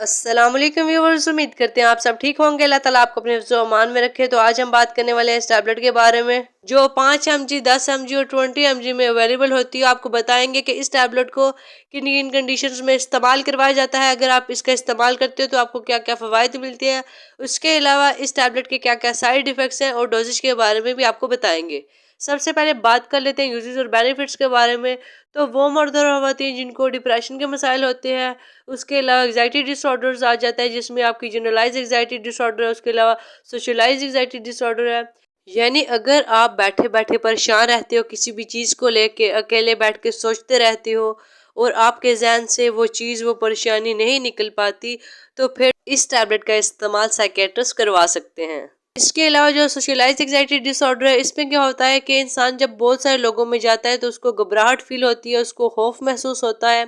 अस्सलाम वालेकुम व्यूअर्स, उम्मीद करते हैं आप सब ठीक होंगे। अल्लाह ताला आपको अपने हिफ्ज़ व अमान में रखे। तो आज हम बात करने वाले हैं इस टैबलेट के बारे में जो 5 mg, 10 mg और 20 mg में अवेलेबल होती है। आपको बताएंगे कि इस टैबलेट को किन किन कंडीशंस में इस्तेमाल करवाया जाता है। अगर आप इसका इस्तेमाल करते हो तो आपको क्या क्या फ़वाइद मिलते हैं। उसके अलावा इस टैबलेट के क्या क्या साइड इफ़ेक्ट्स हैं और डोजेज के बारे में भी आपको बताएंगे। सबसे पहले बात कर लेते हैं यूजेस और बेनिफिट्स के बारे में। तो वो मर्द और ख़वातीन जिनको डिप्रेशन के मसाइल होते हैं, उसके अलावा एग्जाइटी डिसऑर्डर्स आ जाता है जिसमें आपकी जनरलाइज एग्जाइटी डिसऑर्डर है, उसके अलावा सोशलाइज एग्जाइटी डिसऑर्डर है। यानी अगर आप बैठे बैठे परेशान रहते हो किसी भी चीज़ को लेके, अकेले बैठ के सोचते रहते हो और आपके जहन से वो चीज़, वो परेशानी नहीं निकल पाती, तो फिर इस टैबलेट का इस्तेमाल साइकेट्रिस्ट करवा सकते हैं। इसके अलावा जो सोशलाइज एग्जाइटी डिसऑर्डर है, इसमें क्या होता है कि इंसान जब बहुत सारे लोगों में जाता है तो उसको घबराहट फील होती है, उसको खौफ महसूस होता है,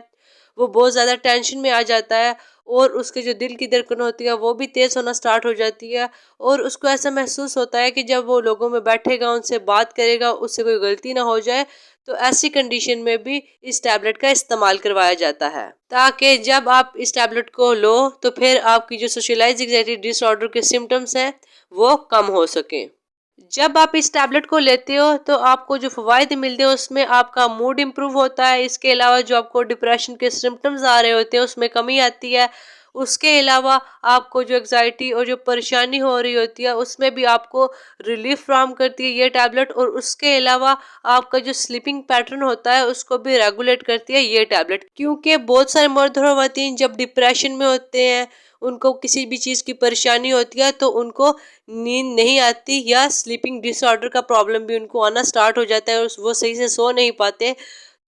वो बहुत ज़्यादा टेंशन में आ जाता है और उसके जो दिल की धड़कन होती है वो भी तेज़ होना स्टार्ट हो जाती है। और उसको ऐसा महसूस होता है कि जब वो लोगों में बैठेगा, उनसे बात करेगा, उससे कोई गलती ना हो जाए। तो ऐसी कंडीशन में भी इस टैबलेट का इस्तेमाल करवाया जाता है ताकि जब आप इस टैबलेट को लो तो फिर आपकी जो सोशलाइज एंग्जाइटी डिसऑर्डर के सिम्टम्स हैं वो कम हो सकें। जब आप इस टैबलेट को लेते हो तो आपको जो फ़वाइद मिलते हैं उसमें आपका मूड इम्प्रूव होता है। इसके अलावा जो आपको डिप्रेशन के सिम्टम्स आ रहे होते हैं उसमें कमी आती है। उसके अलावा आपको जो एग्जाइटी और जो परेशानी हो रही होती है उसमें भी आपको रिलीफ फ्राहम करती है ये टैबलेट। और उसके अलावा आपका जो स्लीपिंग पैटर्न होता है उसको भी रेगुलेट करती है ये टैबलेट, क्योंकि बहुत सारे मर्द और ख़वातीन जब डिप्रेशन में होते हैं, उनको किसी भी चीज़ की परेशानी होती है तो उनको नींद नहीं आती या स्लीपिंग डिसऑर्डर का प्रॉब्लम भी उनको आना स्टार्ट हो जाता है और वो सही से सो नहीं पाते।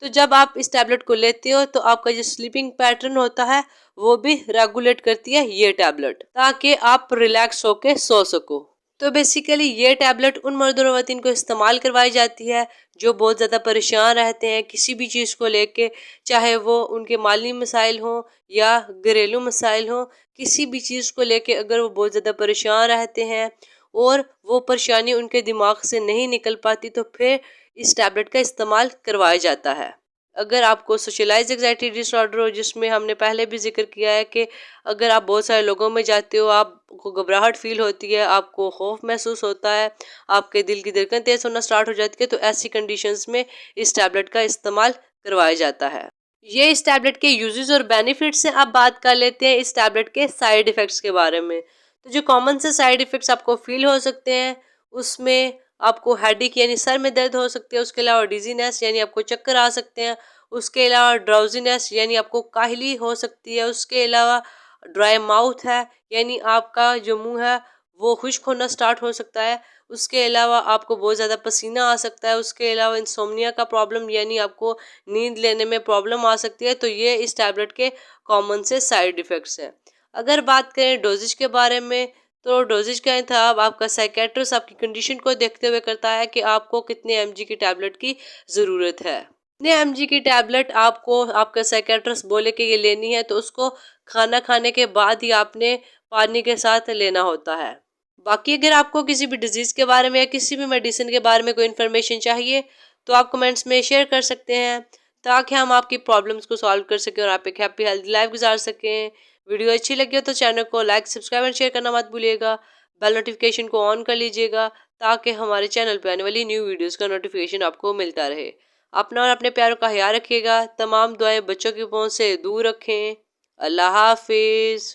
तो जब आप इस टैबलेट को लेते हो तो आपका जो स्लीपिंग पैटर्न होता है वो भी रेगुलेट करती है ये टैबलेट, ताकि आप रिलैक्स होके सो सको। तो बेसिकली ये टैबलेट उन मर्द और ख़वातीन को इस्तेमाल करवाई जाती है जो बहुत ज़्यादा परेशान रहते हैं किसी भी चीज़ को लेके, चाहे वो उनके माली मसाइल हों या घरेलू मसाइल हों। किसी भी चीज़ को लेके अगर वो बहुत ज़्यादा परेशान रहते हैं और वो परेशानी उनके दिमाग से नहीं निकल पाती तो फिर इस टैबलेट का इस्तेमाल करवाया जाता है। अगर आपको सोशलाइज एंग्जाइटी डिसऑर्डर हो, जिसमें हमने पहले भी जिक्र किया है कि अगर आप बहुत सारे लोगों में जाते हो, आपको घबराहट फील होती है, आपको खौफ महसूस होता है, आपके दिल की धड़कन तेज़ होना स्टार्ट हो जाती है, तो ऐसी कंडीशंस में इस टैबलेट का इस्तेमाल करवाया जाता है। ये इस टैबलेट के यूजेस और बेनिफिट्स हैं। अब बात कर लेते हैं इस टैबलेट के साइड इफ़ेक्ट्स के बारे में। तो जो कॉमन से साइड इफ़ेक्ट्स आपको फील हो सकते हैं उसमें आपको हेडेक यानी सर में दर्द हो सकती है, उसके अलावा डिजीनेस यानी आपको चक्कर आ सकते हैं, उसके अलावा ड्राउजीनेस यानी आपको काहली हो सकती है, उसके अलावा ड्राई माउथ है यानी आपका जो मुंह है वो खुश्क होना स्टार्ट हो सकता है, उसके अलावा आपको बहुत ज़्यादा पसीना आ सकता है, उसके अलावा इंसोम्निया का प्रॉब्लम यानी आपको नींद लेने में प्रॉब्लम आ सकती है। तो ये इस टैबलेट के कॉमन से साइड इफ़ेक्ट्स हैं। अगर बात करें डोजेज के बारे में तो डोजेज का इंतखाब आपका साइकेट्रिस्ट आपकी कंडीशन को देखते हुए करता है कि आपको कितने एमजी की टैबलेट की ज़रूरत है। कितने एमजी की टैबलेट आपको आपका साइकेट्रिस्ट बोले कि ये लेनी है तो उसको खाना खाने के बाद ही आपने पानी के साथ लेना होता है। बाकी अगर आपको किसी भी डिजीज़ के बारे में या किसी भी मेडिसिन के बारे में कोई इन्फॉर्मेशन चाहिए तो आप कमेंट्स में शेयर कर सकते हैं ताकि हम आपकी प्रॉब्लम्स को सॉल्व कर सकें और आप एक हैप्पी हेल्दी लाइफ गुजार सकें। वीडियो अच्छी लगी हो तो चैनल को लाइक, सब्सक्राइब एंड शेयर करना मत भूलिएगा। बेल नोटिफिकेशन को ऑन कर लीजिएगा ताकि हमारे चैनल पर आने वाली न्यू वीडियोस का नोटिफिकेशन आपको मिलता रहे। अपना और अपने प्यारों का ख्याल रखिएगा। तमाम दुआएं बच्चों की पहुंच से दूर रखें। अल्लाह हाफिज़।